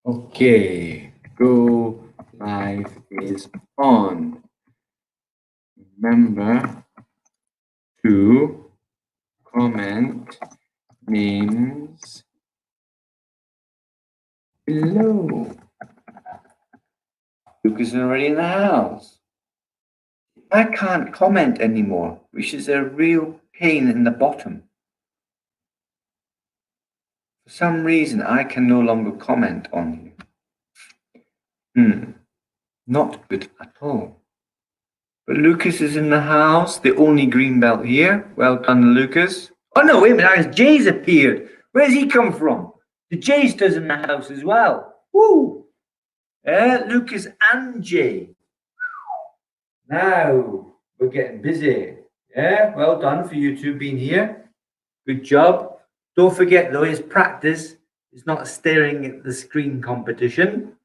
Okay, Go Live is on. Remember to comment names below. Lucas is already in the house. I can't comment anymore, which is a real pain in the bottom. For some reason, I can no longer comment on you. Not good at all. But Lucas is in the house, the only green belt here. Well done, Lucas. Oh no, wait a minute, Jay's appeared. Where's he come from? The Jayster's in the house as well. Woo! Lucas and Jay. Now we're getting busy. Yeah, well done for you two being here. Good job. Don't forget though, it's practice. It's not staring at the screen competition.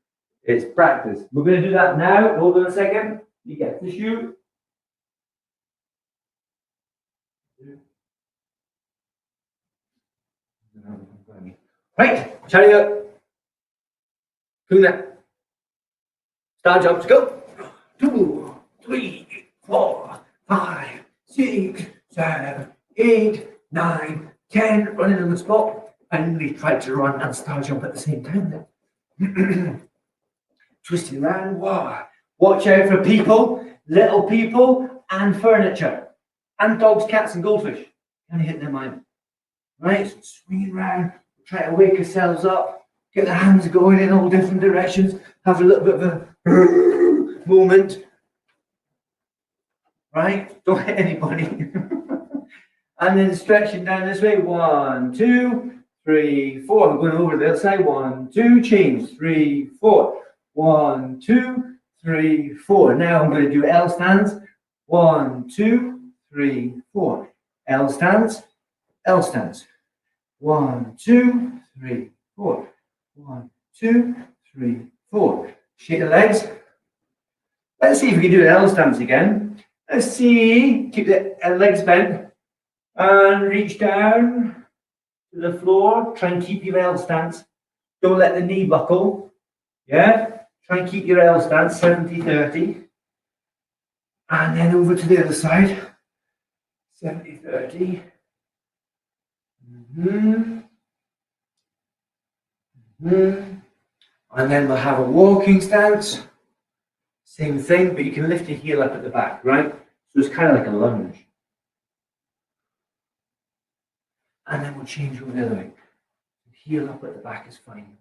It's practice. We're going to do that now. Hold on a second. You get the shoe. Right, chariot. Kuna. Star jumps, go. 2, 3, 4, 5, 6, 7, 8, 9, 10. Running on the spot. And we tried to run and star jump at the same time then. Twisting around. Wow. Watch out for people, little people, and furniture. And dogs, cats, and goldfish. Can you hit them out? Right, so swinging around, try to wake ourselves up, get the hands going in all different directions, have a little bit of a moment. Right, don't hit anybody. And then stretching down this way. 1, 2, 3, 4. I'm going over the other side. 1, 2, change. 3, 4. 1, 2, 3, 4. Now I'm going to do L stands. 1, 2, 3, 4. L stands. L stands. 1, 2, 3, 4. 1, 2, 3, 4. Shake the legs. Let's see if we can do the L stance again. Let's see. Keep the legs bent and reach down to the floor. Try and keep your L stance. Don't let the knee buckle. Yeah. Try and keep your L stance. 70-30. And then over to the other side. 70-30. And then we'll have a walking stance. Same thing, but you can lift your heel up at the back, right? So it's kind of like a lunge. And then we'll change over the other way. Heel up at the back is fine.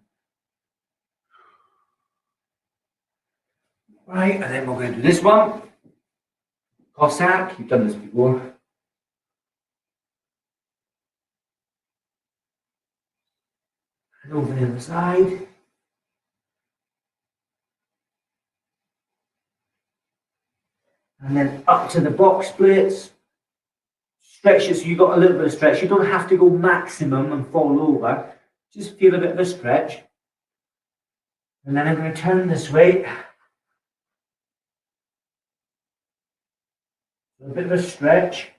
Right, and then we're going to do this one. Cossack, you've done this before. And over the other side. And then up to the box splits. Stretch it so you've got a little bit of stretch. You don't have to go maximum and fall over. Just feel a bit of a stretch. And then I'm going to turn this way. A bit of a stretch.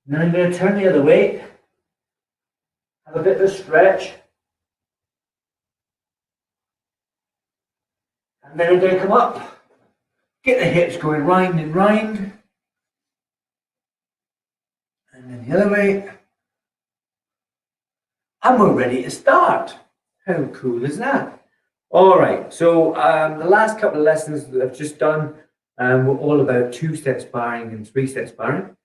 And then I'm going to turn the other way. Have a bit of a stretch. And then I'm going to come up. Get the hips going round and round. And then the other way. And we're ready to start. How cool is that? All right, so the last couple of lessons that I've just done were all about 2-step sparring and 3-step sparring.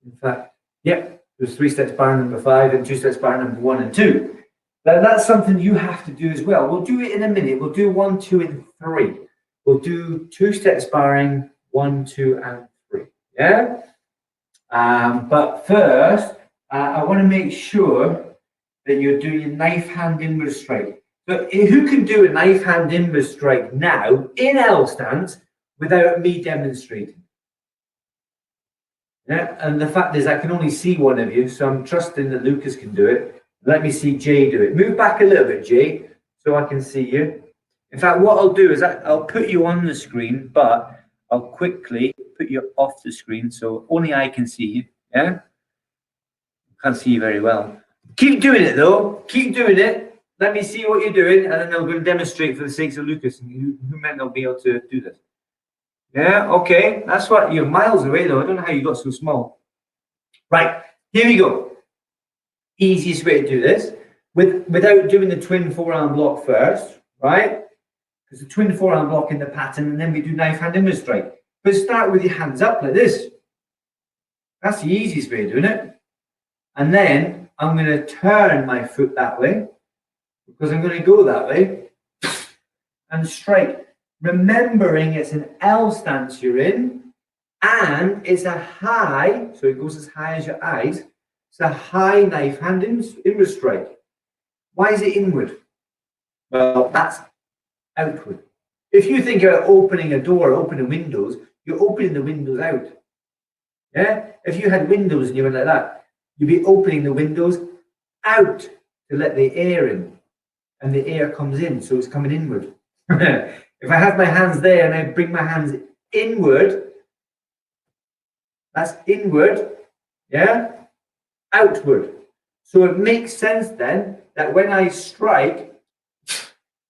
In fact, yep, there's 3-step sparring number 5 and 2-step sparring number 1 and 2. Now that's something you have to do as well. We'll do it in a minute. We'll do 1, 2, and 3. We'll do 2-step sparring, 1, 2, and 3. Yeah? But first, I want to make sure that you're doing a knife hand inward strike. So who can do a knife hand inward strike now in L stance without me demonstrating? Yeah, and the fact is I can only see one of you, so I'm trusting that Lucas can do it. Let me see Jay do it. Move back a little bit, Jay, so I can see you. In fact, what I'll do is I'll put you on the screen, but I'll quickly put you off the screen so only I can see you. Yeah? I can't see you very well. Keep doing it though. Keep doing it. let me see what you're doing, and then I'm going to demonstrate for the sakes of Lucas, who might not be able to do this. Yeah, okay, that's what, you're miles away though. I don't know how you got so small. Right, here we go. Easiest way to do this, without doing the twin forearm block first, right? Because the twin forearm block in the pattern, and then we do knife hand inward strike. But start with your hands up like this. That's the easiest way of doing it. And then I'm going to turn my foot that way, because I'm going to go that way and strike. Remembering it's an L stance you're in, and it's a high, so it goes as high as your eyes. It's a high knife hand inward strike. Why is it inward? Well, that's outward. If you think about opening a door, opening windows, you're opening the windows out. Yeah? If you had windows and you went like that, you'd be opening the windows out to let the air in. And the air comes in, so it's coming inward. If I have my hands there and I bring my hands inward, that's inward, yeah? Outward. So it makes sense then that when I strike,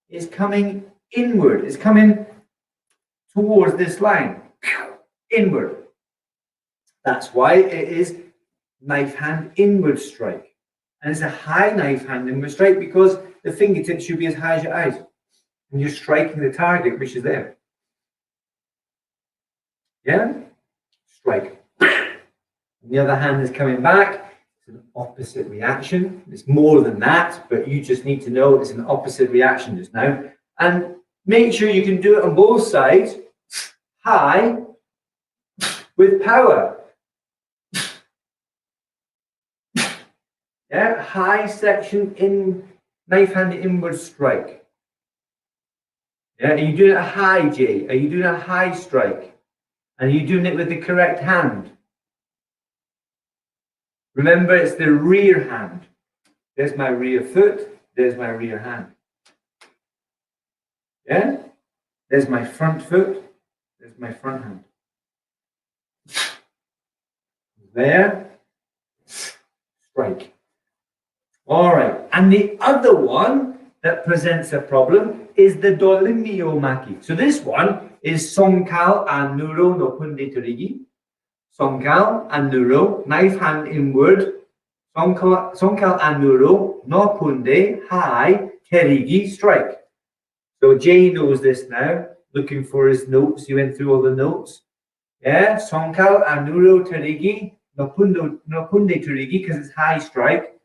it's coming inward. It's coming towards this line, inward. That's why it is knife hand inward strike. And it's a high knife hand inward strike because the fingertips should be as high as your eyes. And you're striking the target, which is there. Yeah? Strike. And the other hand is coming back. It's an opposite reaction. It's more than that, but you just need to know it's an opposite reaction just now. And make sure you can do it on both sides. High with power. Yeah, high section in knife hand inward strike. Yeah, are you doing a high, Jay? Are you doing a high strike? And are you doing it with the correct hand? Remember, it's the rear hand. There's my rear foot. There's my rear hand. Yeah? There's my front foot. There's my front hand. There. Strike. All right. And the other one that presents a problem is the dolimyo-maki. So this one is Songkal and Nuro no Punde Torigi. Songkal and Nuro, knife hand inward. Songkal and Nuro no Punde, high, Terigi, strike. So Jay knows this now, looking for his notes. He went through all the notes. Yeah, Songkal and Nuro Terigi, no Punde Torigi, because it's high strike.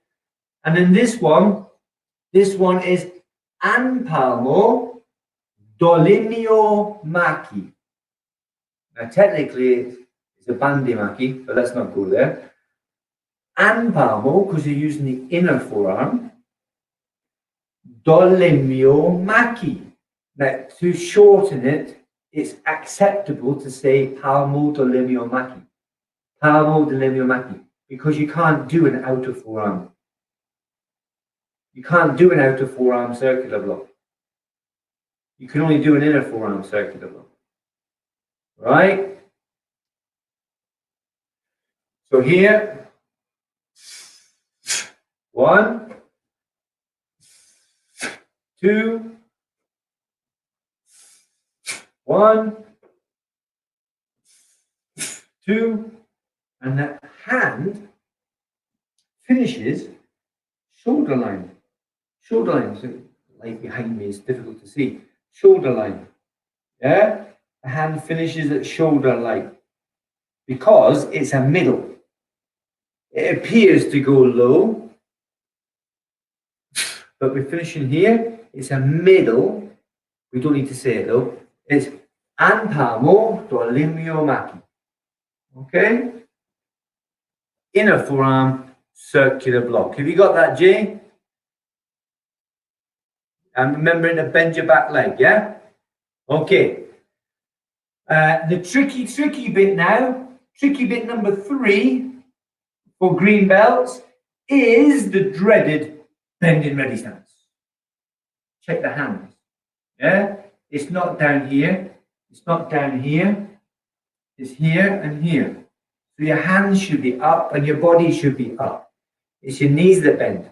And then this one is Anpalmo Dolimyo Maki. Now, technically, it's a Bande Maki, but let's not go there. Anpalmo, because you're using the inner forearm. Dolimyo Maki. Now, to shorten it, it's acceptable to say Palmo Dolimyo Maki. Palmo Dolimyo Maki, because you can't do an outer forearm. You can't do an outer forearm circular block. You can only do an inner forearm circular block. Right? So here, 1, 2, 1, 2, and that hand finishes shoulder line. Shoulder line, so light behind me is difficult to see. Shoulder line. Yeah? The hand finishes at shoulder line because it's a middle. It appears to go low, but we're finishing here. It's a middle. We don't need to say it though. It's Anpalmo Dolimyo Maki. Okay? Inner forearm circular block. Have you got that, Jay? And remembering to bend your back leg, yeah? Okay. The tricky bit now, tricky bit number 3 for green belts is the dreaded bending ready stance. Check the hands, yeah? It's not down here, it's not down here, it's here and here. So your hands should be up and your body should be up. It's your knees that bend.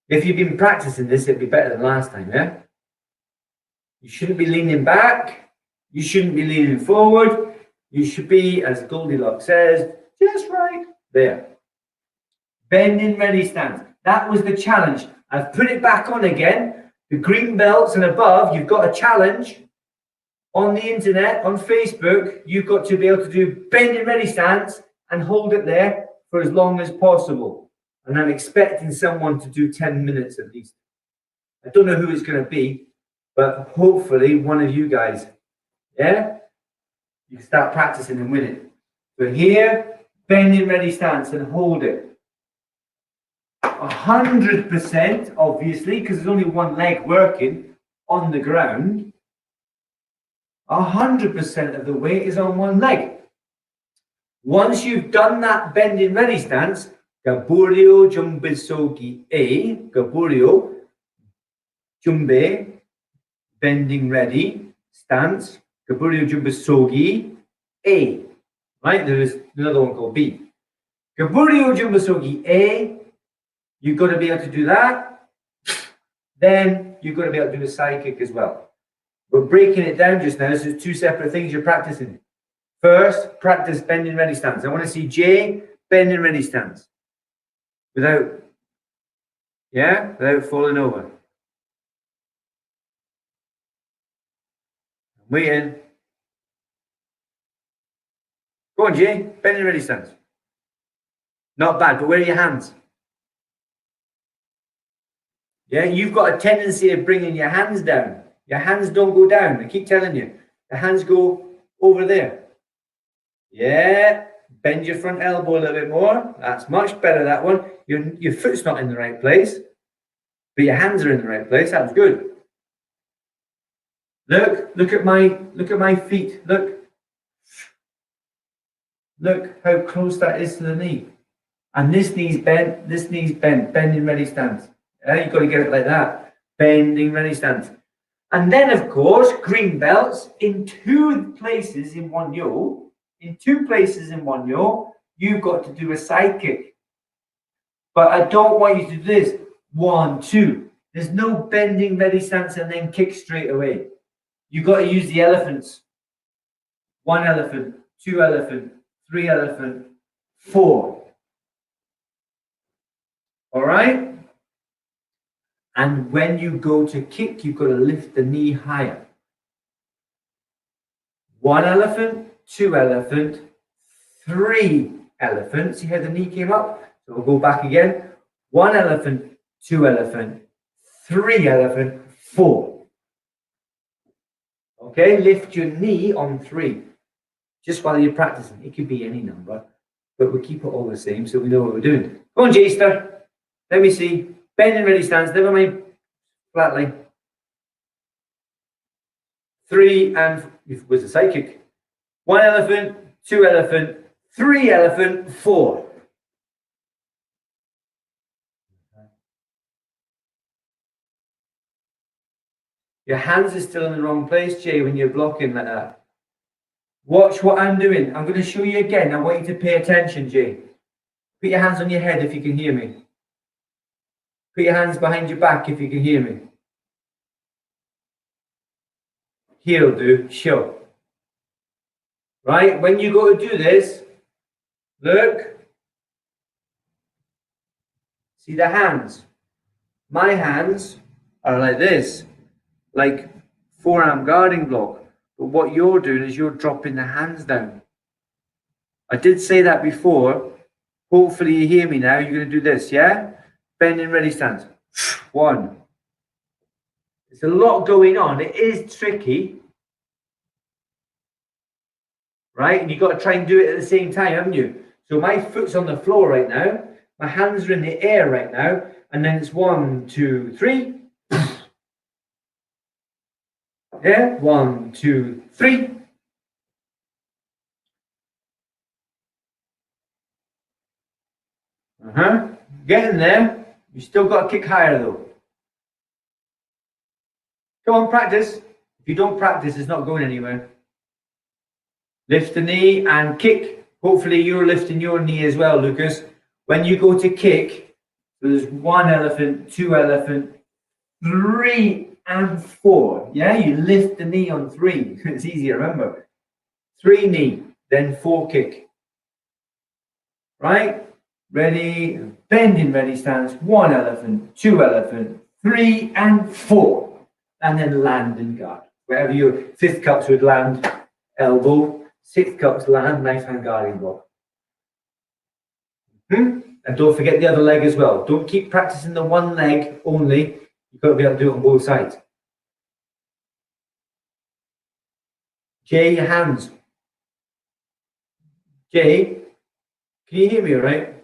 If you've been practicing this, it'd be better than last time, yeah? You shouldn't be leaning back. You shouldn't be leaning forward. You should be, as Goldilocks says, just right there. Bending ready stance. That was the challenge. I've put it back on again. The green belts and above, you've got a challenge on the internet, on Facebook. You've got to be able to do bending ready stance and hold it there for as long as possible. And I'm expecting someone to do 10 minutes at least. I don't know who it's going to be, but hopefully one of you guys. Yeah? You can start practicing and win it. So here, bending ready stance and hold it. 100%, obviously, because there's only one leg working on the ground. 100% of the weight is on one leg. Once you've done that bending ready stance, Gaburio Jumbisogi A, Gaburio Jumbe, bending ready stance, Gaburio Jumbisogi A. Right? There is another one called B. Gaburio Jumbisogi A. You've got to be able to do that. Then you've got to be able to do a side kick as well. We're breaking it down just now. So it's two separate things you're practicing. First, practice bending ready stance. I want to see Jay bending ready stance. Without falling over. I'm waiting. Go on, Jay. Bending ready stance. Not bad, but where are your hands? Yeah, you've got a tendency of bringing your hands down. Your hands don't go down. I keep telling you. The hands go over there. Yeah. Bend your front elbow a little bit more. That's much better, that one. Your foot's not in the right place, but your hands are in the right place. That's good. Look at my feet. Look how close that is to the knee. And this knee's bent, bending ready stance. Yeah, you've got to get it like that. Bending ready stance. And then, of course, green belts in two places in one yo. You've got to do a side kick. But I don't want you to do this. 1, 2. There's no bending ready stance and then kick straight away. You've got to use the elephants. 1 elephant, 2 elephant, 3 elephant, 4. All right? And when you go to kick, you've got to lift the knee higher. 1 elephant, 2 elephant, 3 elephant. See how the knee came up? So we'll go back again. 1 elephant, 2 elephant, 3 elephant, 4. Okay, lift your knee on 3. Just while you're practicing. It could be any number, but we'll keep it all the same so we know what we're doing. Go on, Jester. Let me see. Bending ready stance. Never mind. Flat line. 3 and was a side kick. 1 elephant, 2 elephant, 3 elephant, 4. Your hands are still in the wrong place, Jay, when you're blocking like that. Watch what I'm doing. I'm going to show you again. I want you to pay attention, Jay. Put your hands on your head if you can hear me. Put your hands behind your back if you can hear me. Here'll do. Show. Right? When you go to do this, look. See the hands? My hands are like this. Like forearm guarding block. But what you're doing is you're dropping the hands down. I did say that before. Hopefully you hear me now. You're going to do this, yeah? Bending ready stance. 1. There's a lot going on. It is tricky. Right? And you've got to try and do it at the same time, haven't you? So my foot's on the floor right now. My hands are in the air right now. And then it's 1, 2, 3. Yeah? 1, 2, 3. Getting there. You still got to kick higher though. Come on, practice. If you don't practice, it's not going anywhere. Lift the knee and kick. Hopefully you're lifting your knee as well, Lucas. When you go to kick, So there's 1 elephant, 2 elephant, 3 and 4. Yeah, you lift the knee on 3. It's easy to remember. 3 knee, then 4 kick. Right? Ready, bending ready stance. 1 elephant, 2 elephant, 3 and 4. And then land and guard. Wherever your 5th cups would land, elbow. 6th cups land, knife hand guarding block. And don't forget the other leg as well. Don't keep practicing the one leg only. You've got to be able to do it on both sides. Jay, your hands. Jay, can you hear me all right?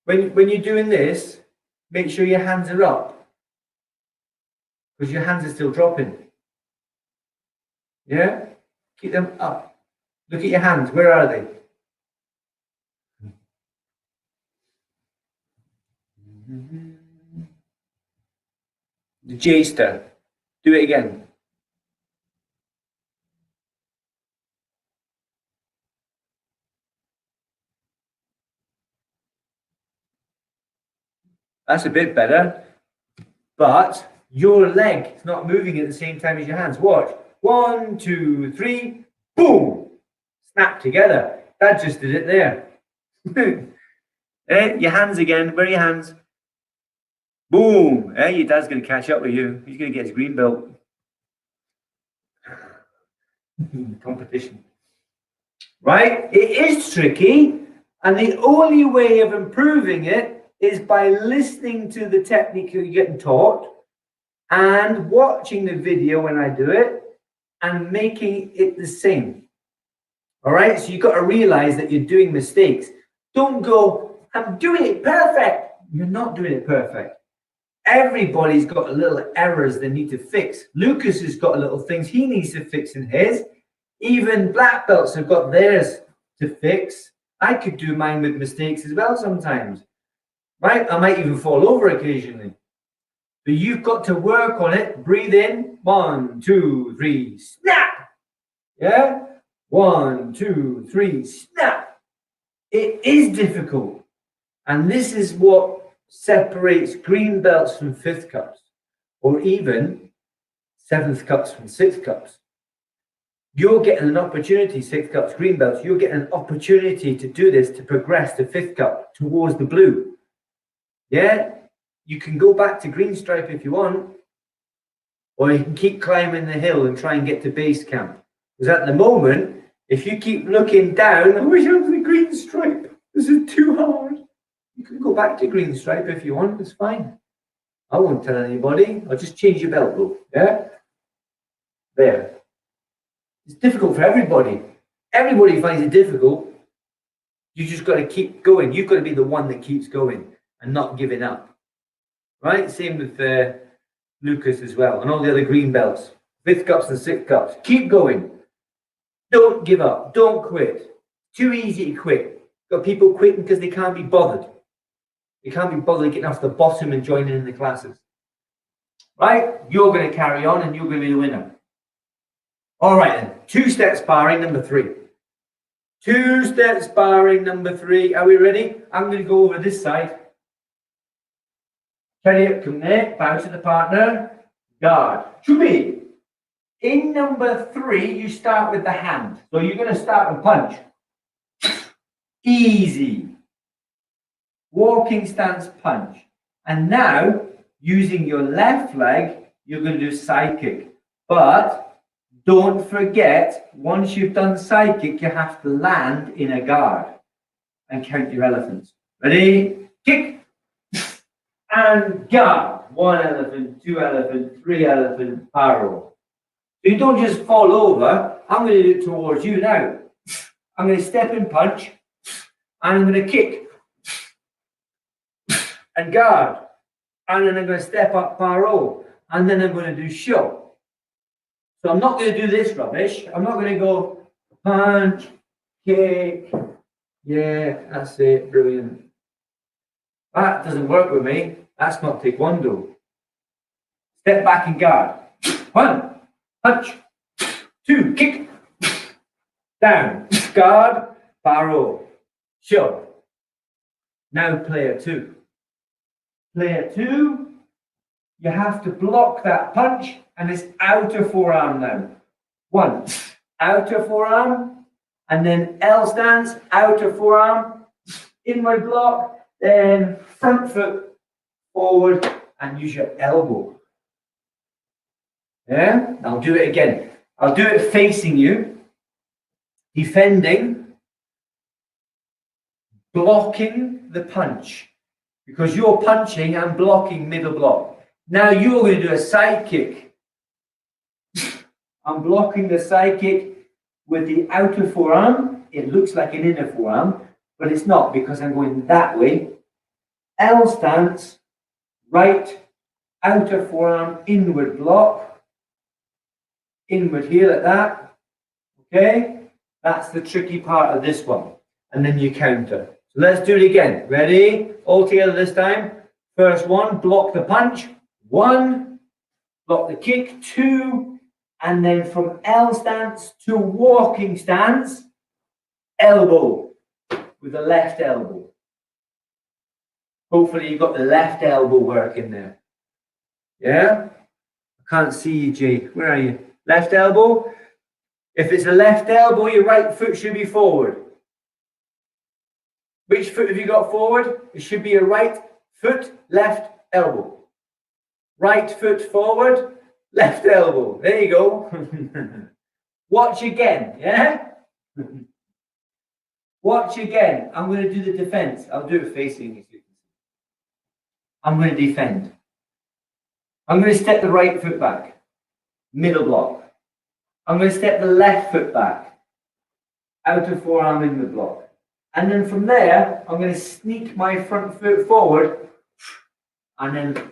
When you're doing this, make sure your hands are up. Because your hands are still dropping. Yeah? Keep them up. Look at your hands. Where are they? The J-star. Do it again. That's a bit better. But your leg is not moving at the same time as your hands. Watch. 1, 2, 3. Boom. Snap together. Dad just did it there. Your hands again. Where are your hands? Boom. Your dad's going to catch up with you. He's going to get his green belt. Competition. Right? It is tricky. And the only way of improving it is by listening to the technique you're getting taught and watching the video when I do it and making it the same. All right? So you've got to realize that you're doing mistakes. Don't go, I'm doing it perfect. You're not doing it perfect. Everybody's got little errors they need to fix. Lucas has got little things he needs to fix in his. Even black belts have got theirs to fix. I could do mine with mistakes as well sometimes. Right? I might even fall over occasionally. But you've got to work on it. Breathe in. 1, 2, 3, snap. Yeah? 1, 2, 3, snap. It is difficult. And this is what separates green belts from 5th cups, or even 7th cups from 6th cups. You're getting an opportunity, 6th cups, green belts, you're getting an opportunity to do this, to progress to 5th cup towards the blue. Yeah, you can go back to green stripe if you want, or you can keep climbing the hill and try and get to base camp. Because at the moment, if you keep looking down, I wish I was a green stripe. This is too hard. You can go back to green stripe if you want. It's fine. I won't tell anybody. I'll just change your belt though. Yeah? There. It's difficult for everybody. Everybody finds it difficult. You just got to keep going. You've got to be the one that keeps going and not giving up. Right? Same with Lucas as well and all the other green belts. 5th cups and 6th cups. Keep going. Don't give up. Don't quit. Too easy to quit. Got people quitting because they can't be bothered. They can't be bothered getting off the bottom and joining in the classes. Right? You're going to carry on and you're going to be the winner. All right then. 2-step sparring number 3. 2-step sparring number 3. Are we ready? I'm going to go over this side. Carry up, come there. Bow to the partner. Guard. Chupi. In number 3, you start with the hand. So you're going to start with punch. Easy. Walking stance punch. And now, using your left leg, you're going to do side kick. But don't forget, once you've done side kick, you have to land in a guard and count your elephants. Ready? Kick. And guard. 1 elephant, 2 elephant, 3 elephant, paro. So you don't just fall over. I'm going to do it towards you now. I'm going to step in punch. And I'm going to kick. And guard. And then I'm going to step up paro. And then I'm going to do show. So I'm not going to do this rubbish. I'm not going to go punch, kick. Yeah, that's it. Brilliant. That doesn't work with me. That's not Taekwondo. Step back and guard. 1, punch. 2, kick. Down. Guard, paro. Show. Now player 2. Player 2, you have to block that punch, and it's outer forearm now. 1, outer forearm, and then L stance, outer forearm, inward block, then front foot forward, and use your elbow. Yeah, I'll do it again. I'll do it facing you, defending, blocking the punch. Because you're punching and blocking middle block. Now you're going to do a side kick. I'm blocking the side kick with the outer forearm. It looks like an inner forearm, but it's not because I'm going that way. L stance, right, outer forearm, inward block. Inward here like that. Okay? That's the tricky part of this one. And then you counter. So let's do it again. Ready? All together this time. First one, block the punch. 1, block the kick. 2, and then from L stance to walking stance, elbow with the left elbow. Hopefully you got the left elbow working there. Yeah? I can't see you, Jay. Where are you? Left elbow. If it's a left elbow, your right foot should be forward. Which foot have you got forward? It should be a right foot, left elbow. Right foot forward, left elbow. There you go. Watch again, yeah? Watch again. I'm going to do the defense. I'll do it facing you. I'm going to defend. I'm going to step the right foot back. Middle block. I'm going to step the left foot back. Outer forearm in the block. And then from there, I'm going to sneak my front foot forward and then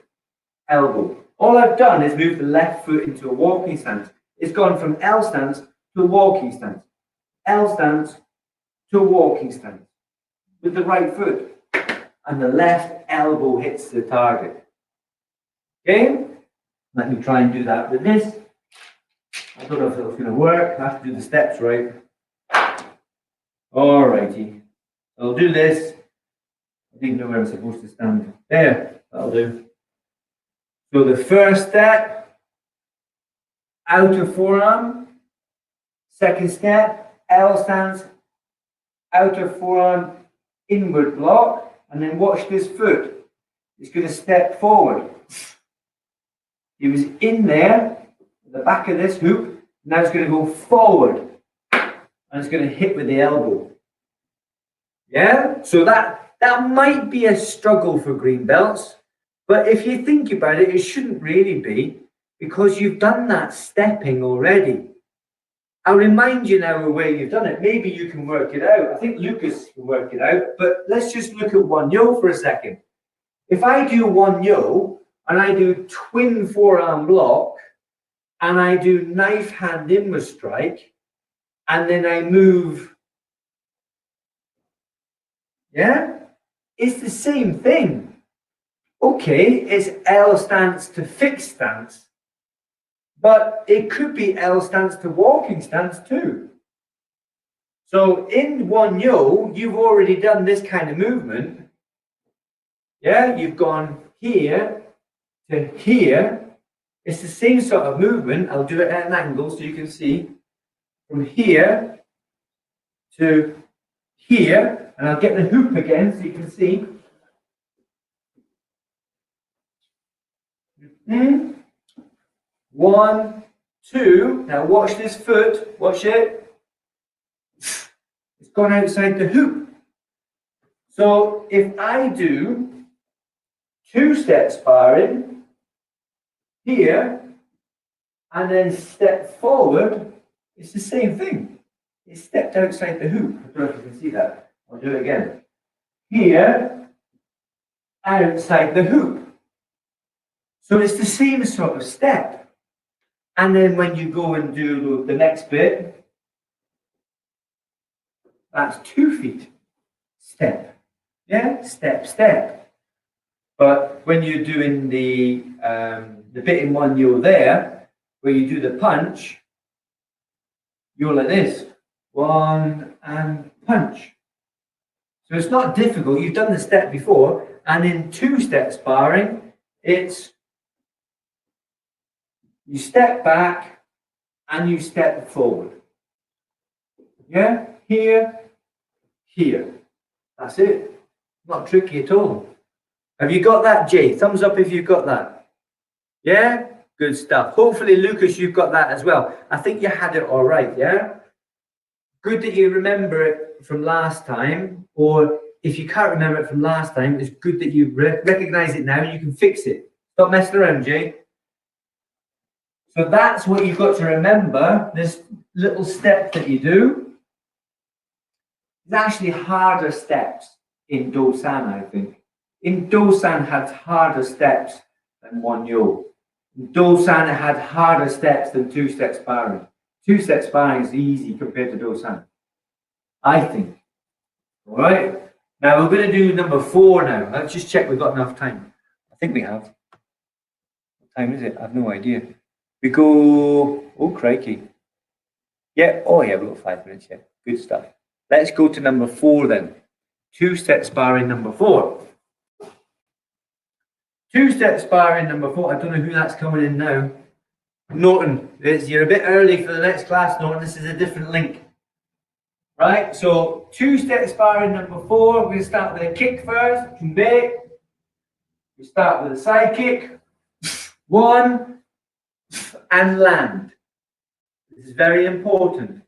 elbow. All I've done is move the left foot into a walking stance. It's gone from L stance to a walking stance. L stance to a walking stance with the right foot. And the left elbow hits the target. Okay? Let me try and do that with this. I don't know if it's going to work. I have to do the steps right. Alrighty. I'll do this. I didn't know where I'm supposed to stand. There, that'll do. So the first step, outer forearm. Second step, L stance, outer forearm, inward block. And then watch this foot. It's going to step forward. He was in there, at the back of this hoop. Now it's going to go forward. And it's going to hit with the elbow. Yeah, so that might be a struggle for green belts, but if you think about it, it shouldn't really be because you've done that stepping already. I'll remind you now of where you've done it. Maybe you can work it out. I think Lucas can work it out, but let's just look at one yo for a second. If I do one yo and I do twin forearm block and I do knife hand inward strike and then I move. Yeah, it's the same thing. Okay, it's L stance to fixed stance, but it could be L stance to walking stance too. So in one yo, you've already done this kind of movement. Yeah, you've gone here to here. It's the same sort of movement. I'll do it at an angle so you can see. From here to here. And I'll get the hoop again so you can see. 1, 2. Now watch this foot. Watch it. It's gone outside the hoop. So if I do 2-step sparring here and then step forward, it's the same thing. It stepped outside the hoop. I don't know if you can see that. I'll do it again. Here, outside the hoop. So it's the same sort of step. And then when you go and do the next bit, that's 2 feet. Step. Yeah, step, step. But when you're doing the bit in one yo there, where you do the punch, you're like this. 1 and punch. So it's not difficult. You've done the step before. And in two-step sparring, it's you step back and you step forward. Yeah? Here, here. That's it. Not tricky at all. Have you got that, Jay? Thumbs up if you've got that. Yeah? Good stuff. Hopefully, Lucas, you've got that as well. I think you had it all right, yeah? Good that you remember it from last time, or if you can't remember it from last time, it's good that you recognize it now and you can fix it. Stop messing around, Jay. So that's what you've got to remember, this little step that you do. It's actually harder steps in Do-san, I think. In Do-san had harder steps than Won-Yo. In Do-san had harder steps than two-step sparring. Two-step sparring is easy compared to Do-san, I think. All right. Now we're going to do number 4 now. Let's just check we've got enough time. I think we have. What time is it? I have no idea. We go, oh crikey. Yeah, oh yeah, we've got 5 minutes, yeah. Good stuff. Let's go to number 4 then. Two-step sparring number 4. Two-step sparring number 4. I don't know who that's coming in now. Norton, you're a bit early for the next class, Norton. This is a different link. Right, so two-step sparring number 4. We're going to start with a kick first. We start with a side kick. 1 and land. This is very important.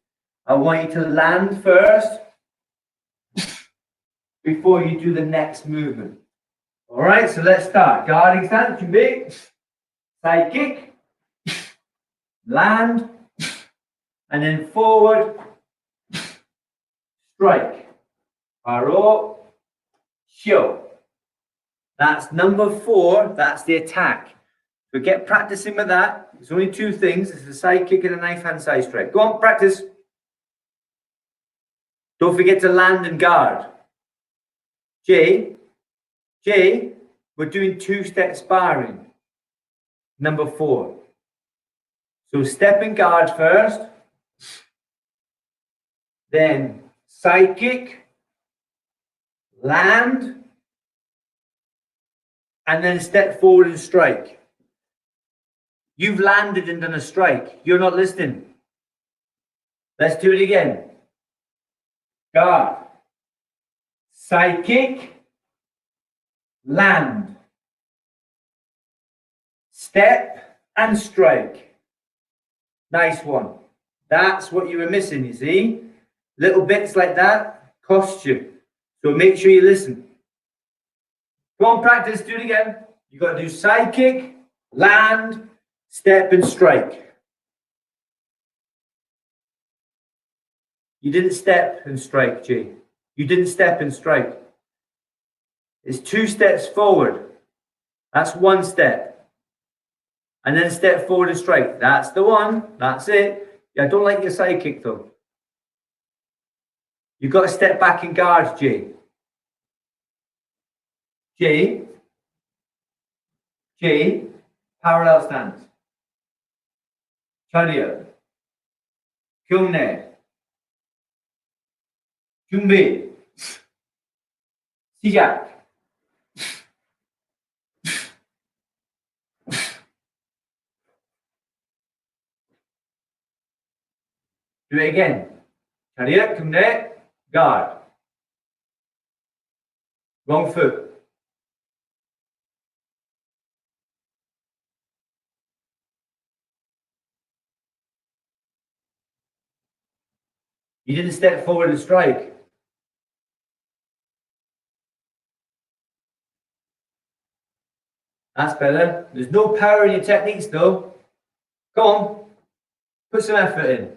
I want you to land first before you do the next movement. All right, so let's start. Guarding stance, side kick, land, and then forward, strike. Paro, show. That's number 4. That's the attack. So get practicing with that. It's only 2 things. It's a side kick and a knife hand side strike. Go on, practice. Don't forget to land and guard. Jay, we're doing two-step sparring. Number 4. So step and guard first. Then side kick, land, and then step forward and strike. You've landed and done a strike. You're not listening. Let's do it again. Guard. Side kick. Land. Step and strike. Nice one. That's what you were missing, you see? Little bits like that cost you. So make sure you listen. Go on, practice. Do it again. You've got to do side kick, land, step and strike. You didn't step and strike, Jay. You didn't step and strike. It's 2 steps forward. That's 1 step. And then step forward and strike. That's the one. That's it. I don't like your side kick though. You've got to step back and guard, Jay. Jay, parallel stance. Chariot. Kyunne. 준비. 시작. Do it again. Chariot, kyunne, guard. Wrong foot. You didn't step forward and strike. That's better. There's no power in your techniques though. Come on. Put some effort in.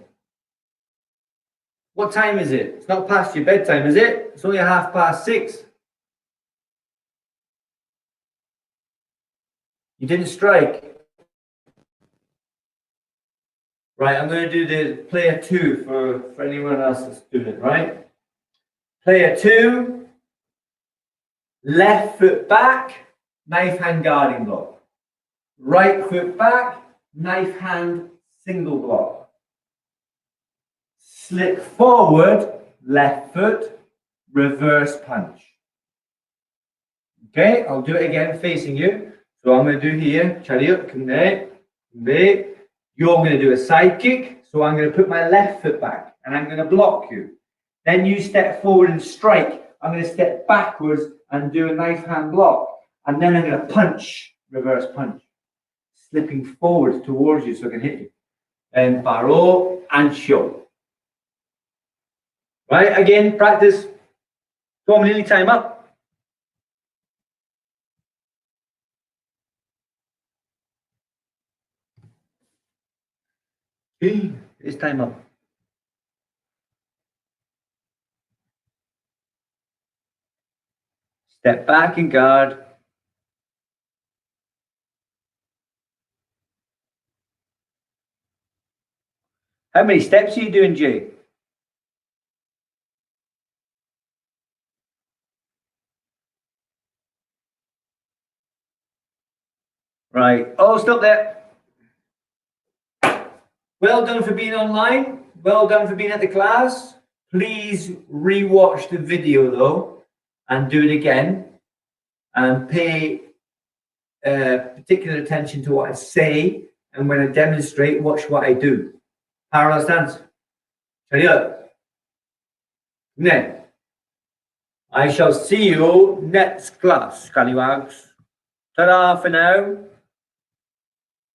What time is it? It's not past your bedtime, is it? It's only 6:30. You didn't strike. Right, I'm going to do the player 2 for anyone else that's doing it, right? Player 2, left foot back, knife hand guarding block. Right foot back, knife hand single block. Slip forward, left foot, reverse punch. Okay, I'll do it again facing you. So I'm going to do here, chariot, come there, come there. You're going to do a side kick. So I'm going to put my left foot back and I'm going to block you. Then you step forward and strike. I'm going to step backwards and do a knife hand block. And then I'm going to punch, reverse punch, slipping forward towards you so I can hit you. And paro and show. Right, again, practice. Come on, nearly time up. Okay, it's time up. Step back and guard. How many steps are you doing, Jay? Right. Oh, stop there. Well done for being online. Well done for being at the class. Please re-watch the video though and do it again and pay particular attention to what I say, and when I demonstrate, watch what I do. Parallel stance. Chariot. Then I shall see you next class, Scallywags. Ta-da for now.